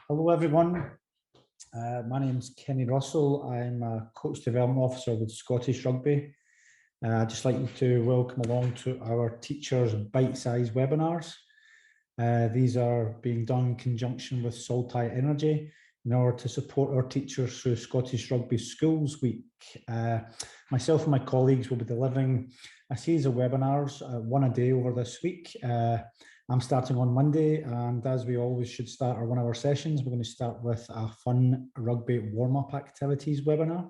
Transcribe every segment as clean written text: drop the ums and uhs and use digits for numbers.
Hello everyone, my name's Kenny Russell. I'm a Coach Development Officer with Scottish Rugby. I'd just like to welcome along to our Teachers Bite-Size webinars. These are being done in conjunction with Saltire Energy in order to support our teachers through Scottish Rugby Schools Week. Myself and my colleagues will be delivering a series of webinars, one a day over this week. I'm starting on Monday, and as we always should start one of our sessions, we're going to start with a fun rugby warm-up activities webinar.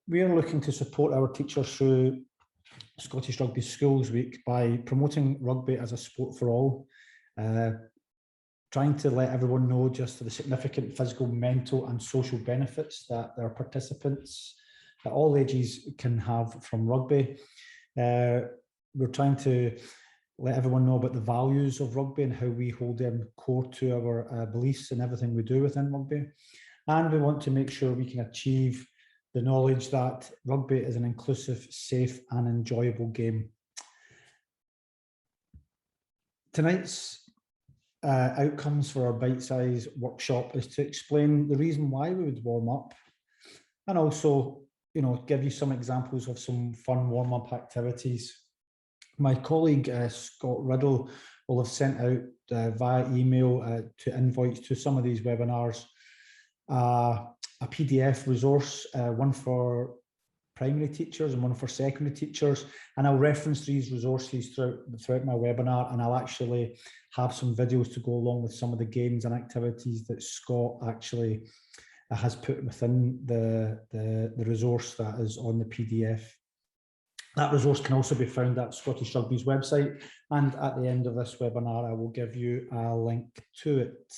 We are looking to support our teachers through Scottish Rugby Schools Week by promoting rugby as a sport for all, trying to let everyone know just the significant physical, mental and social benefits that their participants at all ages can have from rugby. We're trying to let everyone know about the values of rugby and how we hold them core to our beliefs and everything we do within rugby. And we want to make sure we can achieve the knowledge that rugby is an inclusive, safe and enjoyable game. Tonight's outcomes for our bite-size workshop is to explain the reason why we would warm up, and also, give you some examples of some fun warm-up activities. My colleague Scott Riddle will have sent out via email to invites to some of these webinars a PDF resource, one for primary teachers and one for secondary teachers, and I'll reference these resources throughout my webinar, and I'll actually have some videos to go along with some of the games and activities that Scott actually has put within the resource that is on the PDF. That resource can also be found at Scottish Rugby's website, and at the end of this webinar I will give you a link to it.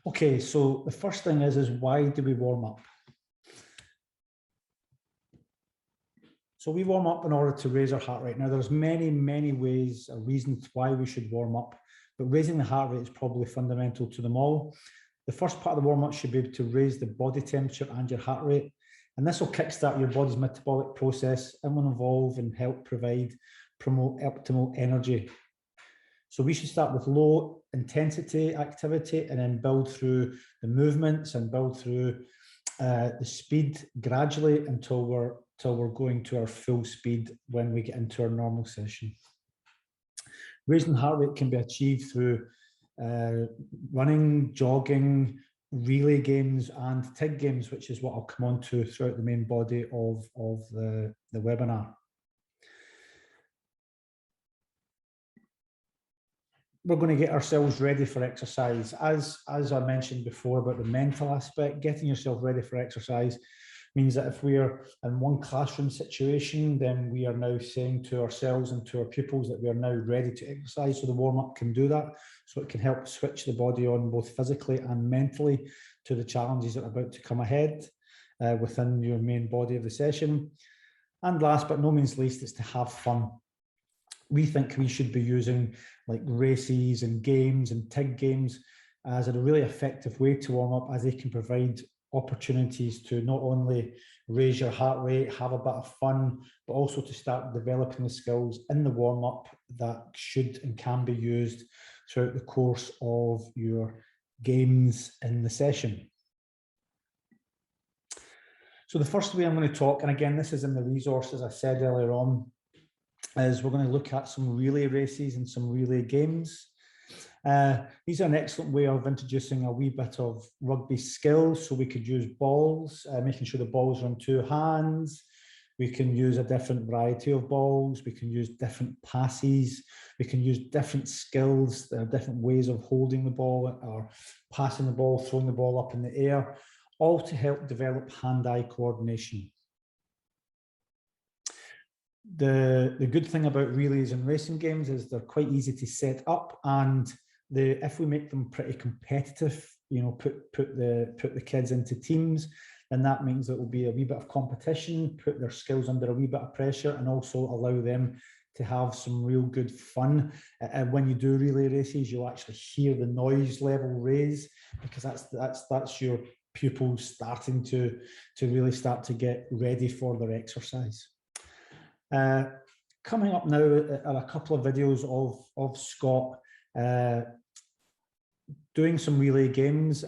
Okay, so the first thing is why do we warm up? So we warm up in order to raise our heart rate. Now there's many ways or reasons why we should warm up, but raising the heart rate is probably fundamental to them all. The first part of the warm up should be able to raise the body temperature and your heart rate. And this will kickstart your body's metabolic process and will evolve and help promote optimal energy. So we should start with low intensity activity and then build through the movements and build through the speed gradually until we're going to our full speed when we get into our normal session. Raising heart rate can be achieved through running, jogging, relay games and TIG games, which is what I'll come on to throughout the main body of the webinar. We're going to get ourselves ready for exercise. As I mentioned before about the mental aspect, getting yourself ready for exercise means that if we're in one classroom situation, then we are now saying to ourselves and to our pupils that we are now ready to exercise. So the warm-up can do that. So it can help switch the body on both physically and mentally to the challenges that are about to come ahead within your main body of the session. And last but no means least, is to have fun. We think we should be using like races and games and TIG games as a really effective way to warm up, as they can provide opportunities to not only raise your heart rate, have a bit of fun, but also to start developing the skills in the warm-up that should and can be used throughout the course of your games in the session. So the first way I'm going to talk, and again, this is in the resources I said earlier on, is we're going to look at some relay races and some relay games. These are an excellent way of introducing a wee bit of rugby skills. So we could use balls, making sure the balls are on two hands. We can use a different variety of balls. We can use different passes. We can use different skills. There are different ways of holding the ball or passing the ball, throwing the ball up in the air, all to help develop hand-eye coordination. The good thing about relays and racing games is they're quite easy to set up, and if we make them pretty competitive, put the kids into teams, then that means that will be a wee bit of competition, put their skills under a wee bit of pressure, and also allow them to have some real good fun. When you do relay races, you'll actually hear the noise level raise, because that's your pupils starting to really start to get ready for their exercise. Coming up now are a couple of videos of Scott doing some relay games.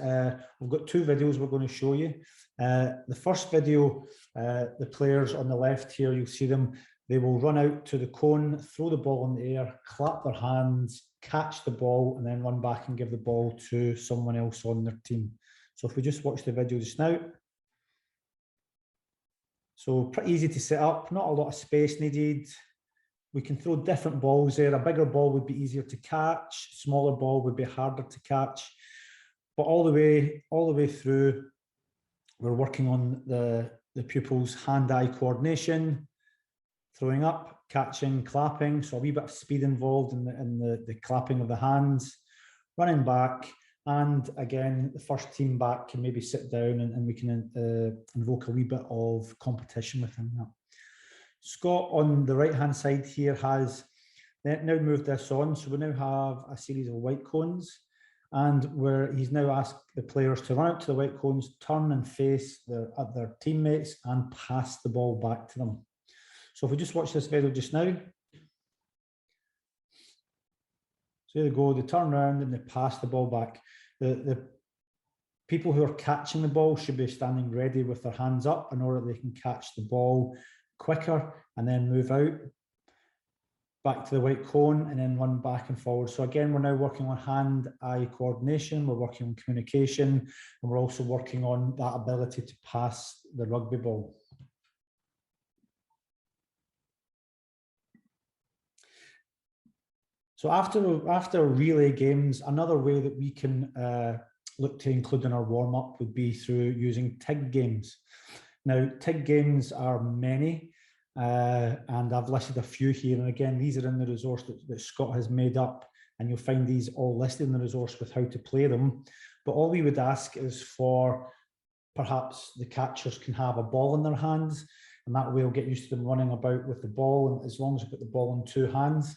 We've got two videos we're going to show you. The first video, the players on the left here, you'll see them, they will run out to the cone, throw the ball in the air, clap their hands, catch the ball, and then run back and give the ball to someone else on their team. So if we just watch the video just now. So pretty easy to set up, not a lot of space needed. We can throw different balls there. A bigger ball would be easier to catch, smaller ball would be harder to catch. But all the way through, we're working on the pupils' hand-eye coordination, throwing up, catching, clapping. So a wee bit of speed involved in the clapping of the hands, running back. And again, the first team back can maybe sit down and we can invoke a wee bit of competition within that. Scott on the right-hand side here has now moved this on. So we now have a series of white cones, and where he's now asked the players to run out to the white cones, turn and face their teammates and pass the ball back to them. So if we just watch this video just now. So there they go, they turn around and they pass the ball back. The people who are catching the ball should be standing ready with their hands up in order they can catch the ball quicker and then move out back to the white cone and then run back and forward. So again, we're now working on hand-eye coordination, we're working on communication, and we're also working on that ability to pass the rugby ball. So after relay games, another way that we can look to include in our warm-up would be through using TIG games. Now, TIG games are many, and I've listed a few here. And again, these are in the resource that Scott has made up, and you'll find these all listed in the resource with how to play them. But all we would ask is for perhaps the catchers can have a ball in their hands, and that way they'll get used to them running about with the ball, and as long as you put the ball in two hands.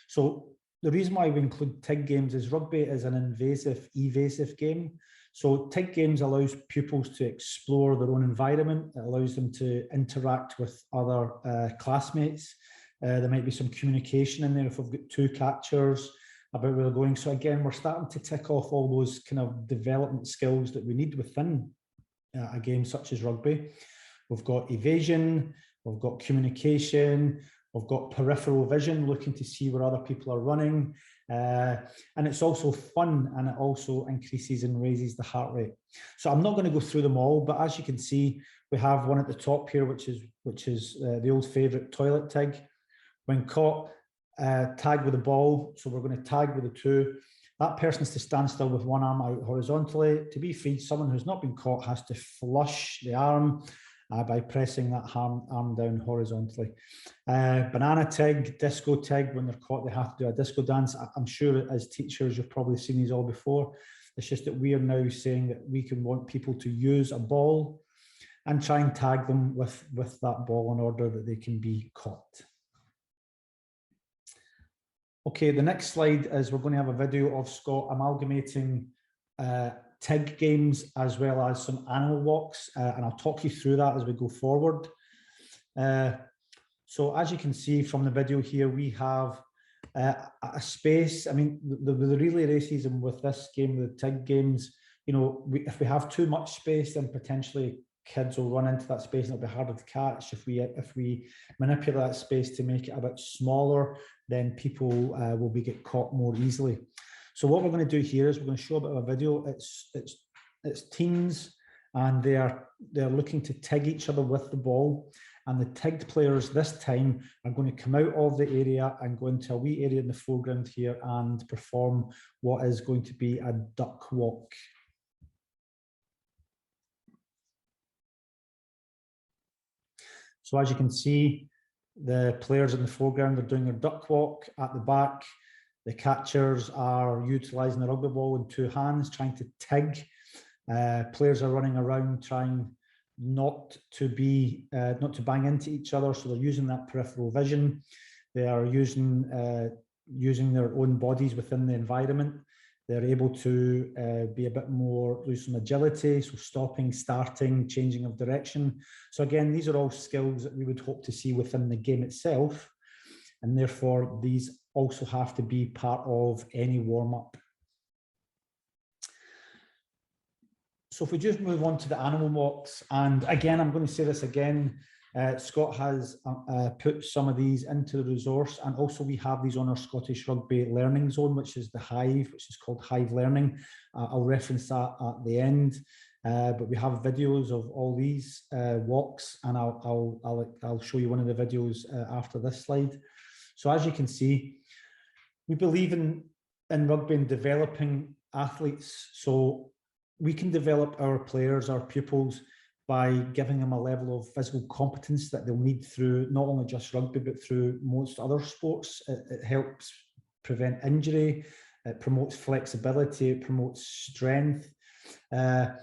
So the reason why we include TIG games is rugby is an evasive game. So TIG games allows pupils to explore their own environment. It allows them to interact with other classmates. There might be some communication in there if we've got two catchers about where they're going. So again, we're starting to tick off all those kind of development skills that we need within a game such as rugby. We've got evasion, we've got communication, we've got peripheral vision, looking to see where other people are running. And it's also fun, and it also increases and raises the heart rate. So I'm not going to go through them all, but as you can see, we have one at the top here, which is the old favourite toilet TIG. When caught, tag with the ball. So we're going to tag with the two. That person is to stand still with one arm out horizontally. To be freed, someone who's not been caught has to flush the arm by pressing that arm down horizontally. Banana TIG, disco TIG, when they're caught, they have to do a disco dance. I'm sure as teachers, you've probably seen these all before. It's just that we are now saying that we can want people to use a ball and try and tag them with that ball in order that they can be caught. Okay, the next slide is we're going to have a video of Scott amalgamating TIG games as well as some animal walks, and I'll talk you through that as we go forward. So as you can see from the video here, we have a space. I mean, the relay races and with this game, the TIG games, you know, if we have too much space, then potentially kids will run into that space and it'll be harder to catch. If we manipulate that space to make it a bit smaller, then people will get caught more easily. So what we're going to do here is we're going to show a bit of a video. It's teams, and they're looking to TIG each other with the ball. And the TIGged players this time are going to come out of the area and go into a wee area in the foreground here and perform what is going to be a duck walk. So as you can see, the players in the foreground are doing their duck walk. At the back, the catchers are utilising the rugby ball in two hands, trying to TIG. Players are running around trying not to bang into each other, so they're using that peripheral vision. They are using their own bodies within the environment. They're able to be a bit more loose on agility, so stopping, starting, changing of direction. So again, these are all skills that we would hope to see within the game itself, and therefore these also have to be part of any warm-up. So if we just move on to the animal walks, and again, I'm going to say this again, Scott has put some of these into the resource, and also we have these on our Scottish Rugby Learning Zone, which is the Hive, which is called Hive Learning. I'll reference that at the end, but we have videos of all these walks, and I'll show you one of the videos after this slide. So as you can see, we believe in rugby and developing athletes. So we can develop our players, our pupils, by giving them a level of physical competence that they'll need through not only just rugby, but through most other sports. It helps prevent injury, it promotes flexibility, it promotes strength. But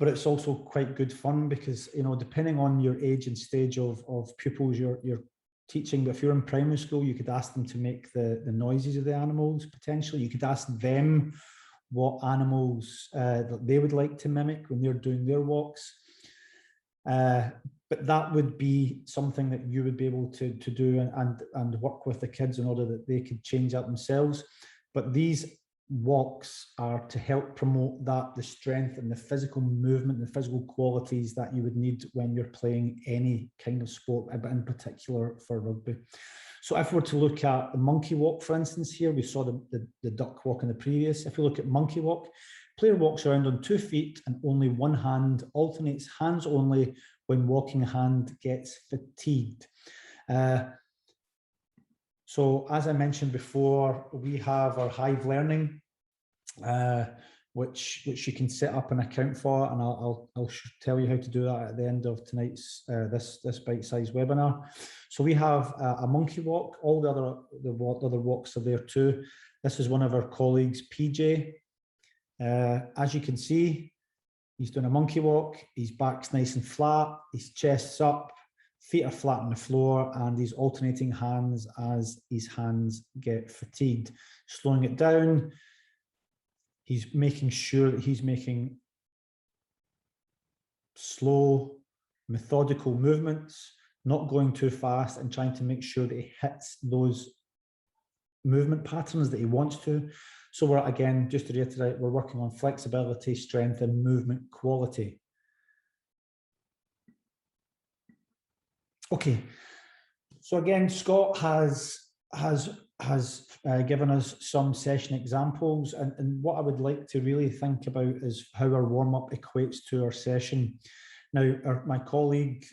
it's also quite good fun because, you know, depending on your age and stage of pupils you're teaching, if you're in primary school, you could ask them to make the noises of the animals, potentially. You could ask them what animals that they would like to mimic when they're doing their walks. But that would be something that you would be able to do and work with the kids in order that they could change that themselves. But these walks are to help promote the strength and the physical movement and the physical qualities that you would need when you're playing any kind of sport, but in particular for rugby. So if we're to look at the monkey walk, for instance, here, we saw the duck walk in the previous. If we look at monkey walk, player walks around on 2 feet and only one hand, alternates hands only. When walking, hand gets fatigued. So as I mentioned before, we have our Hive Learning, which you can set up an account for, and I'll tell you how to do that at the end of tonight's this bite-sized webinar. So we have a monkey walk. All the other walks are there too. This is one of our colleagues, PJ. As you can see, he's doing a monkey walk. His back's nice and flat. His chest's up. Feet are flat on the floor, and he's alternating hands as his hands get fatigued. Slowing it down. He's making sure that he's making slow, methodical movements, not going too fast, and trying to make sure that he hits those movement patterns that he wants to. So we're, again, just to reiterate, we're working on flexibility, strength, and movement quality. Okay, so again, Scott has given us some session examples, and what I would like to really think about is how our warm-up equates to our session. Now, my colleague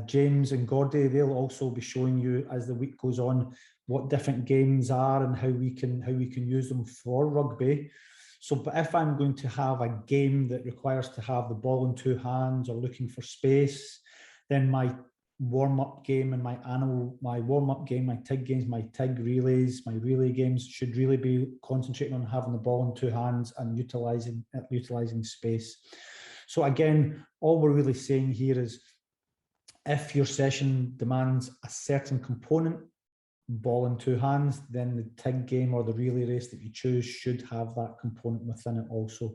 James and Gordy, they'll also be showing you as the week goes on what different games are and how we can use them for rugby. So, but if I'm going to have a game that requires to have the ball in two hands or looking for space, then my warm-up game and my warm-up game, my TIG games, my TIG relays, my relay games should really be concentrating on having the ball in two hands and utilizing space. So again, all we're really saying here is if your session demands a certain component, ball in two hands, then the TIG game or the relay race that you choose should have that component within it also.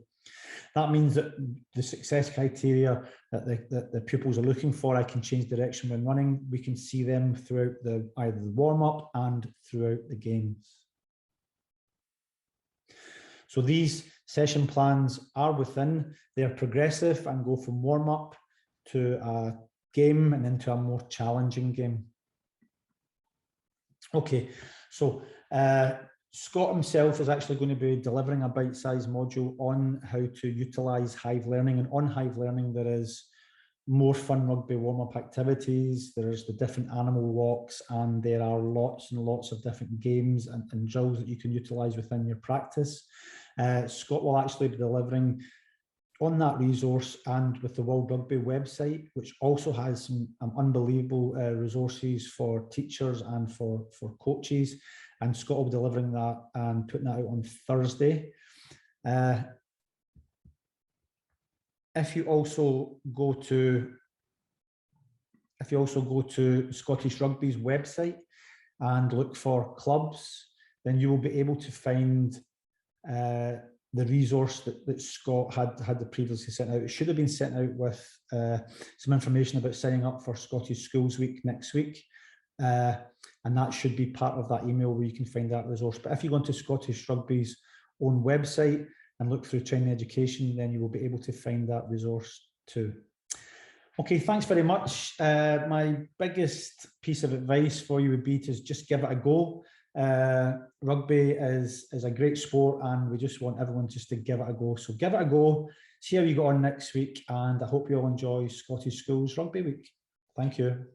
That means that the success criteria that the pupils are looking for, I can change direction when running. We can see them throughout either the warm-up and throughout the games. So these session plans are within, they're progressive and go from warm-up to a game and into a more challenging game. Okay, so Scott himself is actually going to be delivering a bite-sized module on how to utilise Hive Learning, and on Hive Learning there is more fun rugby warm-up activities, there's the different animal walks, and there are lots and lots of different games and drills that you can utilise within your practice. Scott will actually be delivering on that resource and with the World Rugby website, which also has some unbelievable resources for teachers and for coaches. And Scott will be delivering that and putting that out on Thursday. If you also go to Scottish Rugby's website and look for clubs, then you will be able to find the resource that Scott had previously sent out. It should have been sent out with some information about signing up for Scottish Schools Week next week. And that should be part of that email where you can find that resource. But if you go onto Scottish Rugby's own website, and look through training education, then you will be able to find that resource too. Okay, thanks very much. My biggest piece of advice for you would be to just give it a go. Rugby is a great sport, and we just want everyone just to give it a go. So give it a go, see how you go on next week, and I hope you all enjoy Scottish Schools Rugby Week. Thank you.